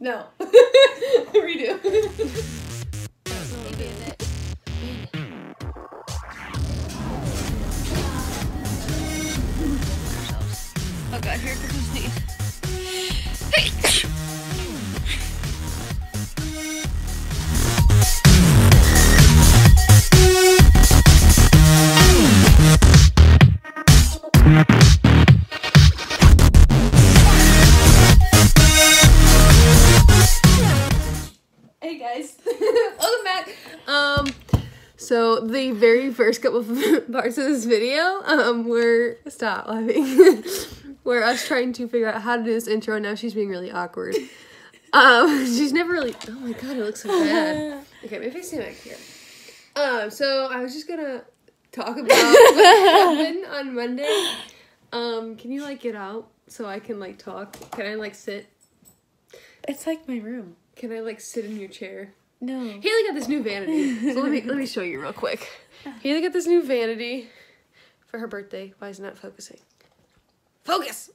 No. Redo. Oh god, here comes the sneeze. Hey guys, welcome back. So the very first couple of parts of this video, stop laughing. We're us trying to figure out how to do this intro, and now she's being really awkward. She's never really. Oh my god, it looks so bad. Okay, maybe I stand back here. So I was just gonna talk about what happened on Monday. Can you like get out so I can like talk? Can I like sit? It's like my room. Can I like sit in your chair? No. Haley got this new vanity. So let me show you real quick. Haley got this new vanity for her birthday. Why is it not focusing? Focus!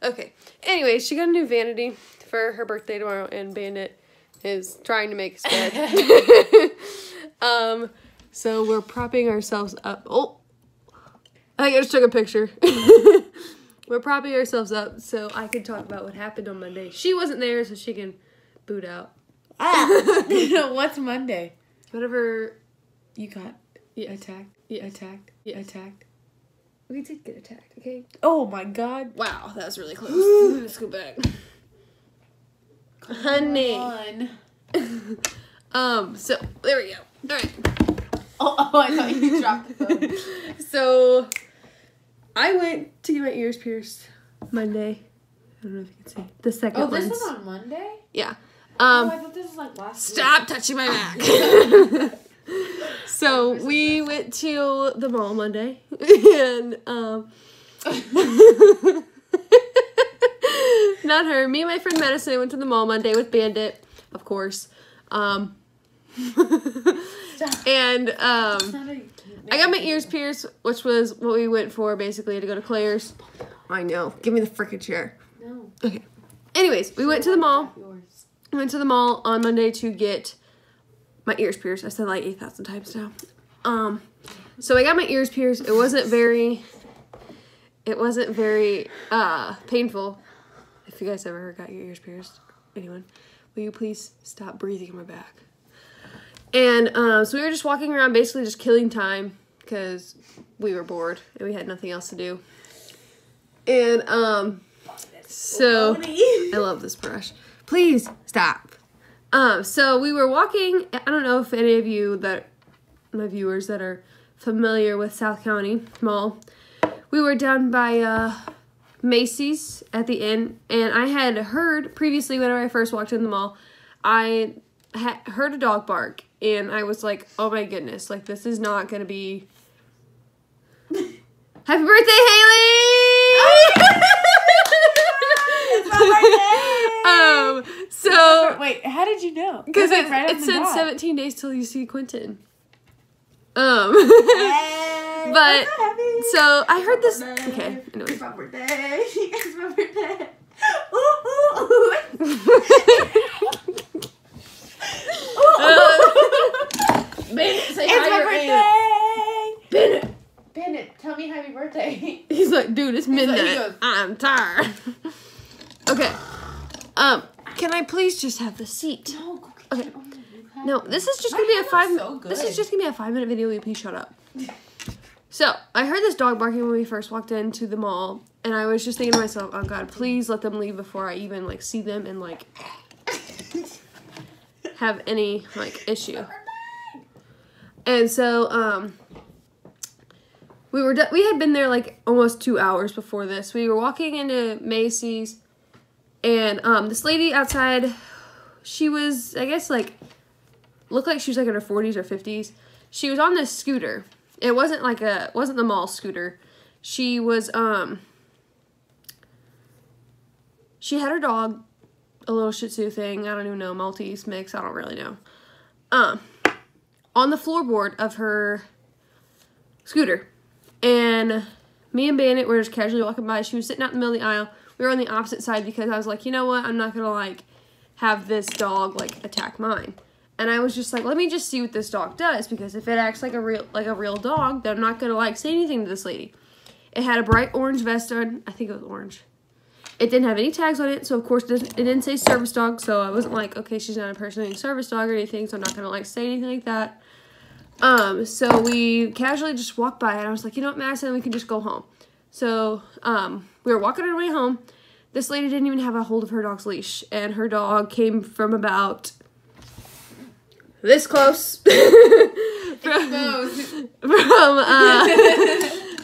Okay. Anyway, she got a new vanity for her birthday tomorrow, and Bandit is trying to make us bed. So we're propping ourselves up. Oh! I just took a picture. We're propping ourselves up so I can talk about what happened on Monday. She wasn't there, so she can boot out. What's Monday? Whatever. You got attacked. Attacked. Attacked. We did get attacked, okay? Oh my god. Wow, that was really close. Let's go back. Honey. So, there we go. Alright. Oh, I thought you dropped the phone. So, I went to get my ears pierced Monday. I don't know if you can see. The second one. Oh, this was on Monday? Yeah. I thought this was like last Stop touching my back. So we went to the mall Monday, and not her. Me and my friend Madison went to the mall Monday with Bandit, of course. And I got my ears pierced, which was what we went for basically to go to Claire's. I know. Give me the frickin' chair. No. Okay. Anyways, we went to the mall. I went to the mall on Monday to get my ears pierced. I said like 8,000 times now. So I got my ears pierced. It wasn't very painful. If you guys ever got your ears pierced, anyone, will you please stop breathing in my back? And so we were just walking around, basically just killing time because we were bored and we had nothing else to do. And so I love this brush. Please stop. So we were walking. I don't know if any of you my viewers that are familiar with South County Mall. We were down by Macy's at the inn, and I had heard previously whenever I first walked in the mall, I had heard a dog bark, and I was like, oh my goodness, like this is not gonna be. Happy birthday, Haley! So wait, how did you know? Because it said 17 days till you see Quentin. But so I heard this. Okay, anyway. It's my birthday. It's my birthday. Bennett, say it's hi my your birthday. aunt. Bennett, tell me happy birthday. He's like, dude, it's midnight. He goes, I'm tired. Okay. Can I please just have the seat? No, go get Okay. your own. No, this is just gonna be a This is just gonna be a 5-minute video. Will you please shut up? So I heard this dog barking when we first walked into the mall, and I was just thinking to myself, "Oh God, please let them leave before I even like see them and like have any like issue." And so we had been there like almost 2 hours before this. We were walking into Macy's, and this lady outside, she was, I guess, like, looked like she was like in her 40s or 50s. She was on this scooter. It wasn't like wasn't the mall scooter. She was she had her dog, a little Shih Tzu thing. I don't even know, Maltese mix. I don't really know. On the floorboard of her scooter. And me and Bandit were just casually walking by. She was sitting out in the middle of the aisle. We were on the opposite side because I was like, you know what? I'm not going to, like, have this dog like attack mine. And I was just like, let me just see what this dog does, because if it acts like a real dog, then I'm not gonna like say anything to this lady. It had a bright orange vest on. I think it was orange. It didn't have any tags on it, so of course it didn't say service dog. So I wasn't like, okay, she's not impersonating service dog or anything, so I'm not gonna like say anything like that. So we casually just walked by, and I was like, you know what, Madison, we can just go home. So we were walking our way home. This lady didn't even have a hold of her dog's leash, and her dog came from about this close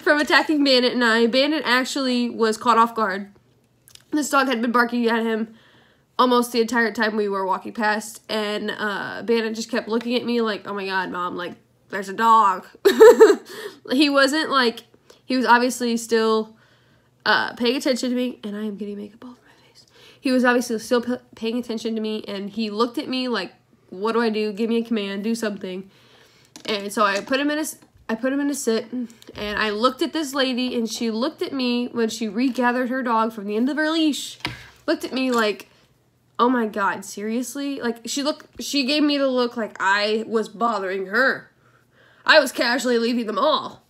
from attacking Bandit and I. Bandit actually was caught off guard. This dog had been barking at him almost the entire time we were walking past, and Bandit just kept looking at me like, oh my god, Mom, like, there's a dog. He wasn't like, he was obviously still paying attention to me, and I am getting makeup all over my face. He was obviously still paying attention to me, and he looked at me like, what do I do? Give me a command, do something. And so I put him in a sit, and I looked at this lady, and she looked at me when she regathered her dog from the end of her leash, looked at me like, oh my god, seriously? Like, she gave me the look like I was bothering her. I was casually leaving them all.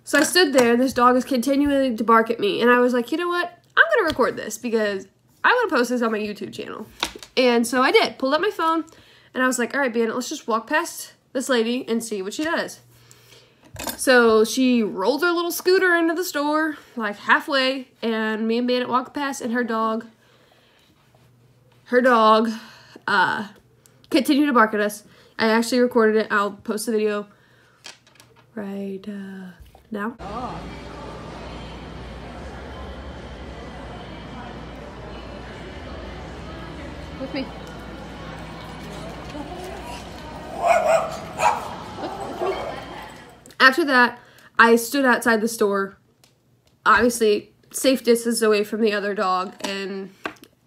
So I stood there, and this dog was continuing to bark at me, and I was like, you know what? I'm gonna record this, because I want to post this on my YouTube channel. And so I did, pulled up my phone, and I was like, all right, Bandit, let's just walk past this lady and see what she does. So she rolled her little scooter into the store, like halfway, and me and Bandit walked past, and her dog continued to bark at us. I actually recorded it. I'll post the video right now. Oh. With me. After that, I stood outside the store, obviously safe distance away from the other dog, and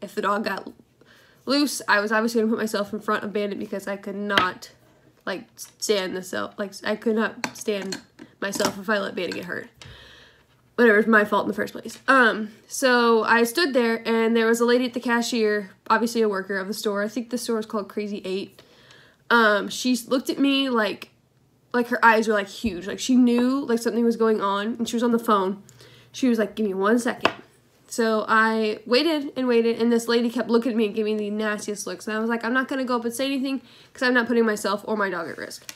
if the dog got loose, I was obviously going to put myself in front of Bandit, because I could not, like, stand this out. Like, I could not stand myself if I let Bandit get hurt. Whatever, it's my fault in the first place. So I stood there, and there was a lady at the cashier, obviously a worker of the store. I think the store is called Crazy 8. She looked at me like her eyes were like huge. Like, she knew like something was going on, and she was on the phone. She was like, give me 1 second. So I waited and waited, and this lady kept looking at me and giving me the nastiest looks. And I was like, I'm not going to go up and say anything, because I'm not putting myself or my dog at risk.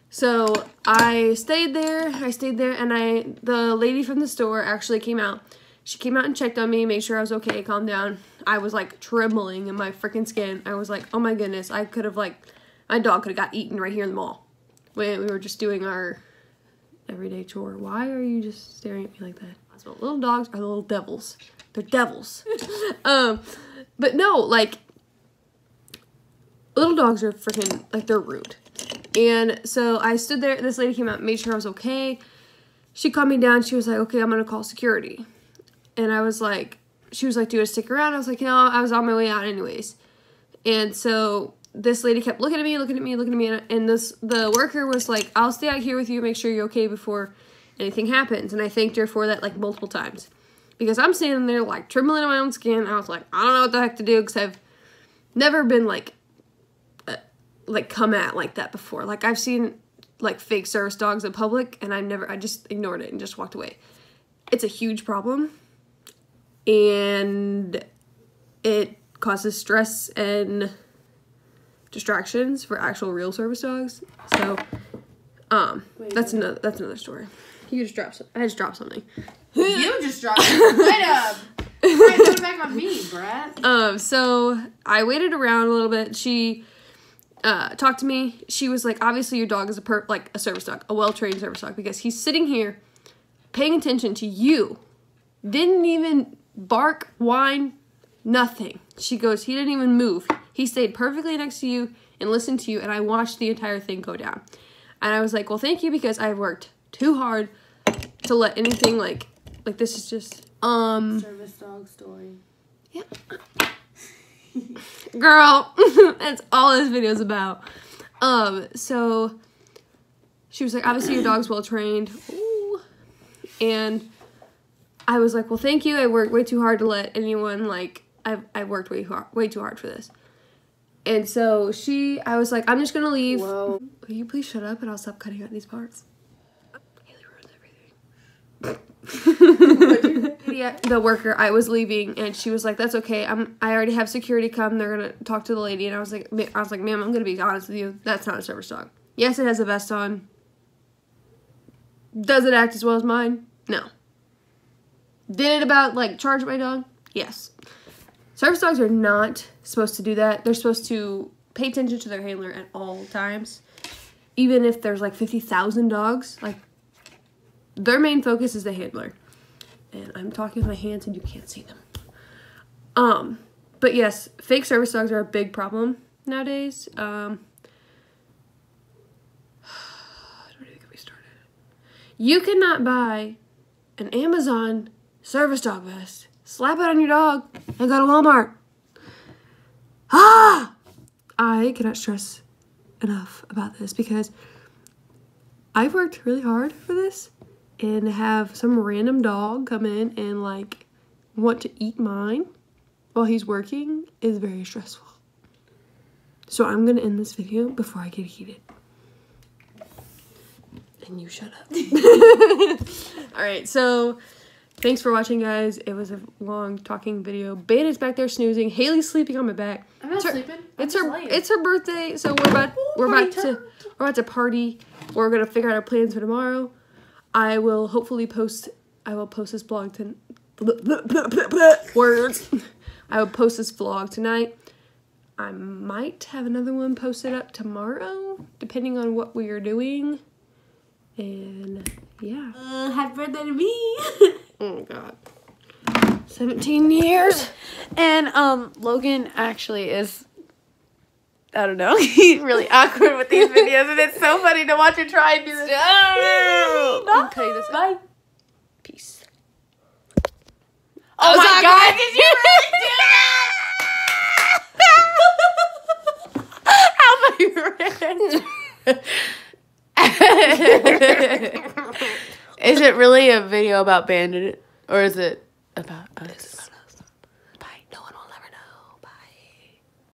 So I stayed there, and the lady from the store actually came out. She came out and checked on me, made sure I was okay, calmed down. I was like trembling in my freaking skin. I was like, oh my goodness, I could have my dog could have got eaten right here in the mall when we were just doing our everyday chore. Why are you just staring at me like that? So little dogs are little devils. They're devils. But no, like, little dogs are freaking, like, they're rude. And so I stood there, this lady came out and made sure I was okay. She calmed me down. She was like, okay, I'm going to call security. And I was like, she was like, do you want to stick around? I was like, no, I was on my way out anyways. And so this lady kept looking at me, and the worker was like, I'll stay out here with you, make sure you're okay before anything happens. And I thanked her for that, like, multiple times. Because I'm standing there, like, trembling in my own skin. I was like, I don't know what the heck to do, because I've never been, like, come at like that before. Like, I've seen, like, fake service dogs in public, and I just ignored it and just walked away. It's a huge problem, and it causes stress and distractions for actual real service dogs. So, that's another story. You just dropped something. I just dropped something. You just dropped it. Wait up. Why put it back on me, Brad? So I waited around a little bit. She talked to me. She was like, obviously your dog is a service dog, a well-trained service dog, because he's sitting here paying attention to you. Didn't even bark, whine, nothing. She goes, he didn't even move. He stayed perfectly next to you and listened to you, and I watched the entire thing go down. And I was like, well, thank you, because I've worked too hard to let anything like this is just service dog story. Yeah. Girl, that's all this video's about. So she was like, obviously your dog's well trained. Ooh. And I was like, well, thank you. I worked way too hard to let anyone, like, I worked way too hard for this. And so I was like, I'm just gonna leave. Whoa. Will you please shut up and I'll stop cutting out these parts? Haley ruins everything. Yeah, the worker, I was leaving and she was like, that's okay. I already have security come. They're gonna talk to the lady. And I was like, ma'am, I'm gonna be honest with you. That's not a service dog. Yes, it has a vest on. Does it act as well as mine? No. Did it about, like, charge my dog? Yes. Service dogs are not supposed to do that. They're supposed to pay attention to their handler at all times. Even if there's, like, 50,000 dogs. Like, their main focus is the handler. And I'm talking with my hands and you can't see them. But yes, fake service dogs are a big problem nowadays. You cannot buy an Amazon service dog vest, slap it on your dog, and go to Walmart. I cannot stress enough about this because I've worked really hard for this, and to have some random dog come in and like want to eat mine while he's working is very stressful. So I'm gonna end this video before I get heated. And you shut up. Alright, so thanks for watching, guys. It was a long talking video. Bandit's back there snoozing. Haley's sleeping on my back. I'm not sleeping. It's her birthday, so we're about to party. We're gonna figure out our plans for tomorrow. I will post this vlog I will post this vlog tonight. I might have another one posted up tomorrow, depending on what we are doing. And yeah. Happy birthday to me. Oh god. 17 years. And Logan actually is, I don't know, he's really awkward with these videos, and it's so funny to watch him try and do this. I'm cutting this. Bye. Peace. Oh my god, did you really do that? Is it really a video about Bandit, or is it about us?